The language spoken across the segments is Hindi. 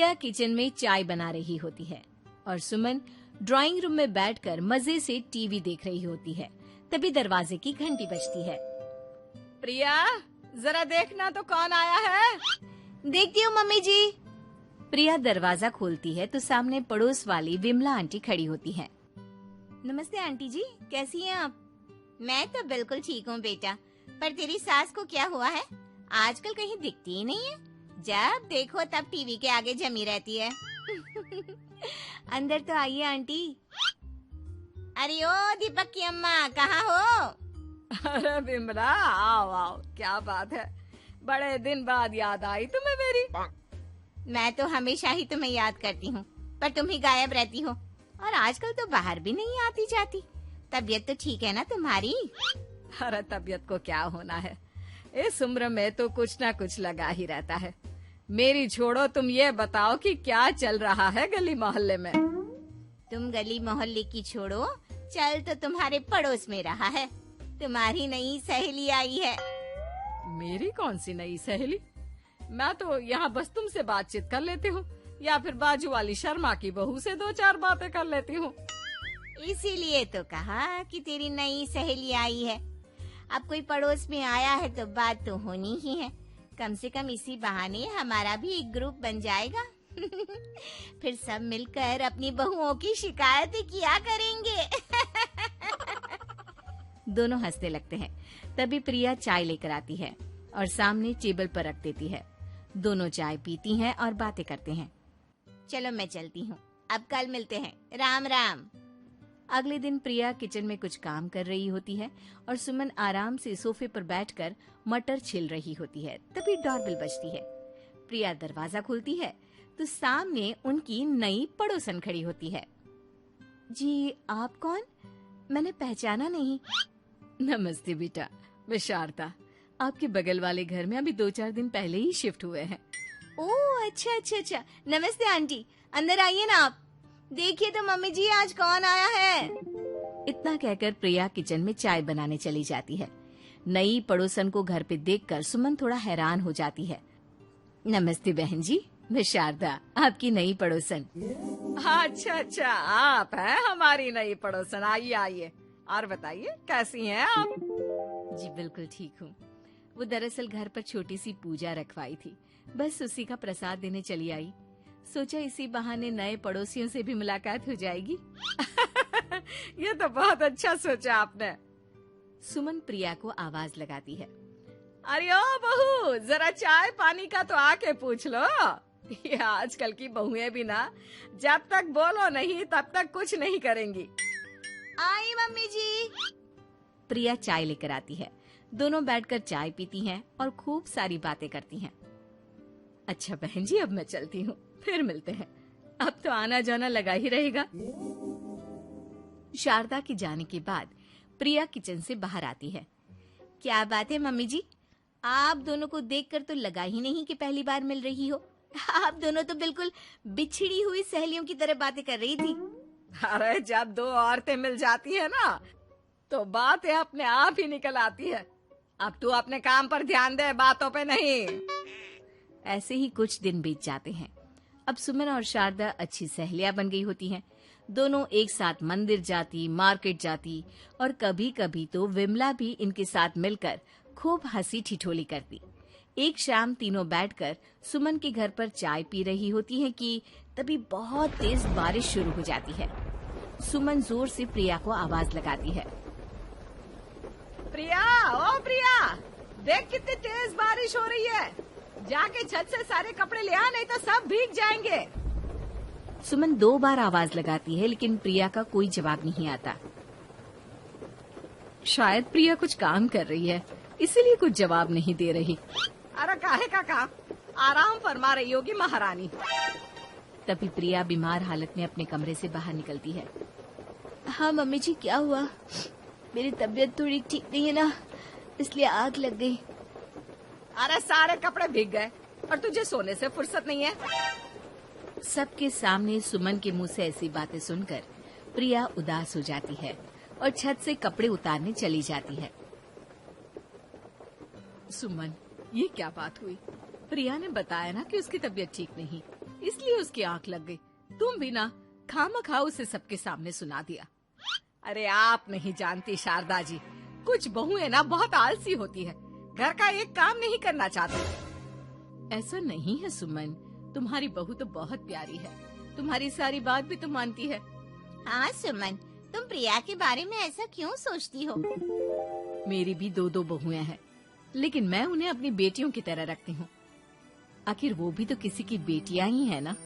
प्रिया किचन में चाय बना रही होती है और सुमन ड्राइंग रूम में बैठकर मजे से टीवी देख रही होती है। तभी दरवाजे की घंटी बजती है। प्रिया, जरा देखना तो कौन आया है। देखती हूँ मम्मी जी। प्रिया दरवाजा खोलती है तो सामने पड़ोस वाली विमला आंटी खड़ी होती है। नमस्ते आंटी जी, कैसी हैं आप? मैं तो बिल्कुल ठीक हूँ बेटा, पर तेरी सास को क्या हुआ है? आजकल कहीं दिखती ही नहीं है। जब देखो तब टीवी के आगे जमी रहती है। अंदर तो आइए आंटी। अरे ओ दीपक की अम्मा, कहाँ हो? अरे विमला, आओ आओ, क्या बात है, बड़े दिन बाद याद आई तुम्हें मेरी। मैं तो हमेशा ही तुम्हें याद करती हूँ, पर तुम ही गायब रहती हो और आजकल तो बाहर भी नहीं आती जाती। तबीयत तो ठीक है ना तुम्हारी? अरे तबीयत को क्या होना है, इस उम्र में तो कुछ ना कुछ लगा ही रहता है। मेरी छोड़ो, तुम ये बताओ कि क्या चल रहा है गली मोहल्ले में। तुम गली मोहल्ले की छोड़ो, चल तो तुम्हारे पड़ोस में रहा है। तुम्हारी नई सहेली आई है। मेरी कौन सी नई सहेली? मैं तो यहाँ बस तुमसे बातचीत कर लेती हूँ या फिर बाजू वाली शर्मा की बहू से दो चार बातें कर लेती हूँ। इसीलिए तो कहा कि तेरी नई सहेली आई है। अब कोई पड़ोस में आया है तो बात तो होनी ही है। कम से कम इसी बहाने हमारा भी एक ग्रुप बन जाएगा। फिर सब मिलकर अपनी बहुओं की शिकायतें किया करेंगे। दोनों हंसने लगते हैं। तभी प्रिया चाय लेकर आती है और सामने टेबल पर रख देती है। दोनों चाय पीती हैं और बातें करते हैं। चलो मैं चलती हूँ, अब कल मिलते हैं। राम राम। अगले दिन प्रिया किचन में कुछ काम कर रही होती है और सुमन आराम से सोफे पर बैठकर मटर छिल रही होती है। तभी डोरबेल बजती है। प्रिया दरवाजा खोलती है तो सामने उनकी नई पड़ोसन खड़ी होती है। जी, आप कौन? मैंने पहचाना नहीं। नमस्ते बेटा, मैं शारदा, आपके बगल वाले घर में अभी 2-4 दिन पहले ही शिफ्ट हुए हैं। ओह अच्छा अच्छा अच्छा, नमस्ते आंटी, अंदर आइए ना आप। देखिए तो मम्मी जी, आज कौन आया है। इतना कहकर प्रिया किचन में चाय बनाने चली जाती है। नई पड़ोसन को घर पे देखकर सुमन थोड़ा हैरान हो जाती है। नमस्ते बहन जी, मैं शारदा, आपकी नई पड़ोसन। अच्छा अच्छा, आप हैं हमारी नई पड़ोसन। आइए आइए, और बताइए कैसी हैं आप? जी बिल्कुल ठीक हूँ। वो दरअसल घर पर छोटी सी पूजा रखवाई थी, बस उसी का प्रसाद देने चली आई। सोचा इसी बहाने नए पड़ोसियों से भी मुलाकात हो जाएगी। ये तो बहुत अच्छा सोचा आपने। सुमन प्रिया को आवाज लगाती है। अरे ओ बहू, जरा चाय पानी का तो आके पूछ लो। ये आजकल की बहुएं भी ना, जब तक बोलो नहीं तब तक कुछ नहीं करेंगी। आई मम्मी जी। प्रिया चाय लेकर आती है। दोनों बैठकर चाय पीती हैं और खूब सारी बातें करती हैं। अच्छा बहन जी, अब मैं चलती हूँ, फिर मिलते हैं। अब तो आना जाना लगा ही रहेगा। शारदा के जाने के बाद प्रिया किचन से बाहर आती है। क्या बात है मम्मी जी, आप दोनों को देखकर तो लगा ही नहीं कि पहली बार मिल रही हो। आप दोनों तो बिल्कुल बिछड़ी हुई सहेलियों की तरह बातें कर रही थी। अरे जब दो औरतें मिल जाती है ना, तो बातें अपने आप ही निकल आती है। अब तू अपने काम पर ध्यान दे, बातों पे नहीं। ऐसे ही कुछ दिन बीत जाते हैं। अब सुमन और शारदा अच्छी सहेलियां बन गई होती हैं। दोनों एक साथ मंदिर जाती, मार्केट जाती और कभी कभी तो विमला भी इनके साथ मिलकर खूब हंसी ठिठोली करती। एक शाम तीनों बैठकर सुमन के घर पर चाय पी रही होती हैं कि तभी बहुत तेज बारिश शुरू हो जाती है। सुमन जोर से प्रिया को आवाज लगाती है। प्रिया, ओ प्रिया, देख कितनी तेज बारिश हो रही है। जाके छत से सारे कपड़े ले आ, नहीं तो सब भीग जाएंगे। सुमन 2 बार आवाज लगाती है लेकिन प्रिया का कोई जवाब नहीं आता। शायद प्रिया कुछ काम कर रही है, इसीलिए कुछ जवाब नहीं दे रही। अरे काहे का काम, आराम फरमा रही होगी महारानी। तभी प्रिया बीमार हालत में अपने कमरे से बाहर निकलती है। हाँ मम्मी जी, क्या हुआ? मेरी तबीयत थोड़ी ठीक नहीं है ना, इसलिए आग लग गई। अरे सारे कपड़े भीग गए और तुझे सोने से फुर्सत नहीं है। सबके सामने सुमन के मुंह से ऐसी बातें सुनकर प्रिया उदास हो जाती है और छत से कपड़े उतारने चली जाती है। सुमन, ये क्या बात हुई? प्रिया ने बताया ना कि उसकी तबीयत ठीक नहीं। इसलिए उसकी आंख लग गई। तुम भी ना खामखा उसे सबके सामने सुना दिया। अरे आप नहीं जानती शारदा जी, कुछ बहुएं ना बहुत आलसी होती है, घर का एक काम नहीं करना चाहती। ऐसा नहीं है सुमन, तुम्हारी बहू तो बहुत प्यारी है, तुम्हारी सारी बात भी तो मानती है। हाँ सुमन, तुम प्रिया के बारे में ऐसा क्यों सोचती हो? मेरी भी दो बहुएं हैं, लेकिन मैं उन्हें अपनी बेटियों की तरह रखती हूँ। आखिर वो भी तो किसी की बेटियां ही है ना।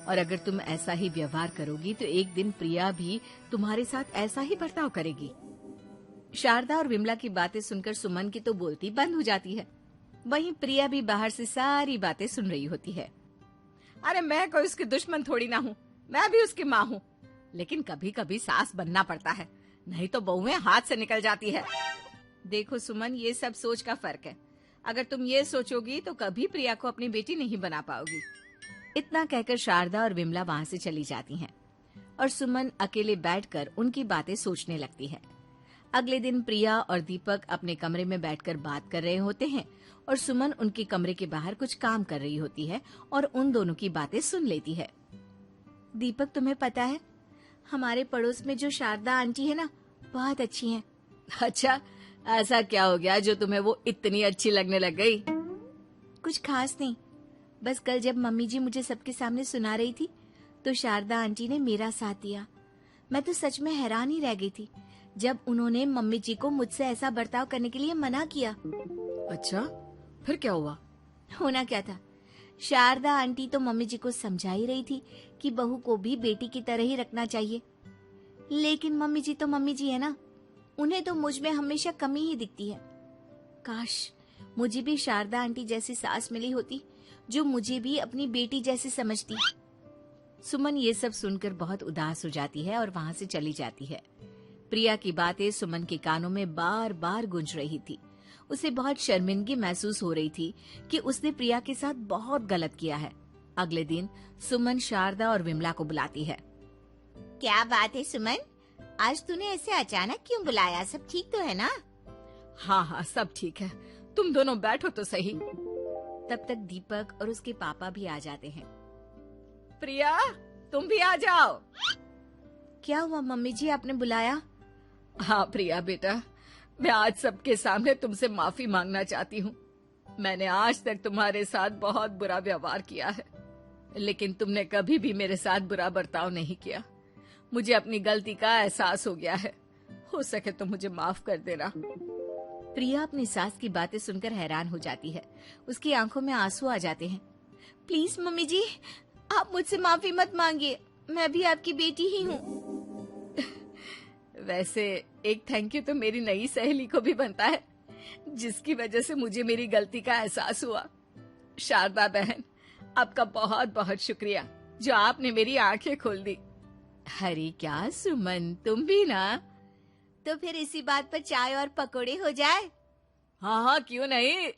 और अगर तुम ऐसा ही व्यवहार करोगी तो एक दिन प्रिया भी तुम्हारे साथ ऐसा ही बर्ताव करेगी। शारदा और विमला की बातें सुनकर सुमन की तो बोलती बंद हो जाती है। वहीं प्रिया भी बाहर से सारी बातें सुन रही होती है। अरे मैं कोई उसकी दुश्मन थोड़ी ना हूँ, मैं भी उसकी माँ हूँ, लेकिन कभी कभी सास बनना पड़ता है, नहीं तो बहुएं हाथ से निकल जाती है। देखो सुमन, ये सब सोच का फर्क है। अगर तुम ये सोचोगी तो कभी प्रिया को अपनी बेटी नहीं बना पाओगी। इतना कहकर शारदा और विमला वहाँ से चली जाती हैं और सुमन अकेले बैठकर उनकी बातें सोचने लगती है। अगले दिन प्रिया और दीपक अपने कमरे में बैठकर बात कर रहे होते हैं और सुमन उनके कमरे के बाहर कुछ काम कर रही होती है और उन दोनों की बातें सुन लेती है। दीपक, तुम्हें पता है हमारे पड़ोस में जो शारदा आंटी है ना, बहुत अच्छी हैं। अच्छा, ऐसा क्या हो गया जो तुम्हें वो इतनी अच्छी लगने लग गई? कुछ खास नहीं, बस कल जब मम्मी जी मुझे सबके सामने सुना रही थी तो शारदा आंटी ने मेरा साथ दिया। मैं तो सच में हैरान ही रह गई थी जब उन्होंने मम्मी जी को मुझसे ऐसा बर्ताव करने के लिए मना किया। अच्छा, फिर क्या हुआ? होना क्या था, शारदा आंटी तो मम्मी जी को समझा ही रही थी कि बहू को भी बेटी की तरह ही रखना चाहिए, लेकिन मम्मी जी तो मम्मी जी है ना, उन्हें तो मुझ में हमेशा कमी ही दिखती है। काश मुझे भी शारदा आंटी जैसी सास मिली होती जो मुझे भी अपनी बेटी जैसे समझती। सुमन ये सब सुनकर बहुत उदास हो जाती है और वहाँ से चली जाती है। प्रिया की बातें सुमन के कानों में बार बार गूंज रही थी। उसे बहुत शर्मिंदगी महसूस हो रही थी कि उसने प्रिया के साथ बहुत गलत किया है। अगले दिन सुमन शारदा और विमला को बुलाती है। क्या बात है सुमन, आज तूने ऐसे अचानक क्यों बुलाया? सब ठीक तो है ना? हाँ हाँ, सब ठीक है, तुम दोनों बैठो तो सही। तब तक दीपक और उसके पापा भी आ जाते हैं। प्रिया, तुम भी आ जाओ। क्या हुआ मम्मी जी, आपने बुलाया? हाँ प्रिया बेटा, मैं आज सबके सामने तुमसे माफी मांगना चाहती हूँ। मैंने आज तक तुम्हारे साथ बहुत बुरा व्यवहार किया है, लेकिन तुमने कभी भी मेरे साथ बुरा बर्ताव नहीं किया। मुझे अपनी गलती का एहसास हो गया है, हो सके तो मुझे माफ कर देना। प्रिया अपनी सास की बातें सुनकर हैरान हो जाती है। उसकी आंखों में आंसू आ जाते हैं। प्लीज मम्मी जी, आप मुझसे माफी मत मांगिए, मैं भी आपकी बेटी ही हूँ। वैसे एक थैंक यू तो मेरी नई सहेली को भी बनता है, जिसकी वजह से मुझे मेरी गलती का एहसास हुआ। शारदा बहन, आपका बहुत बहुत शुक्रिया जो आपने मेरी आंखें खोल दी। अरे क्या सुमन, तुम भी ना। तो फिर इसी बात पर चाय और पकोड़े हो जाए? हाँ हाँ, क्यों नहीं।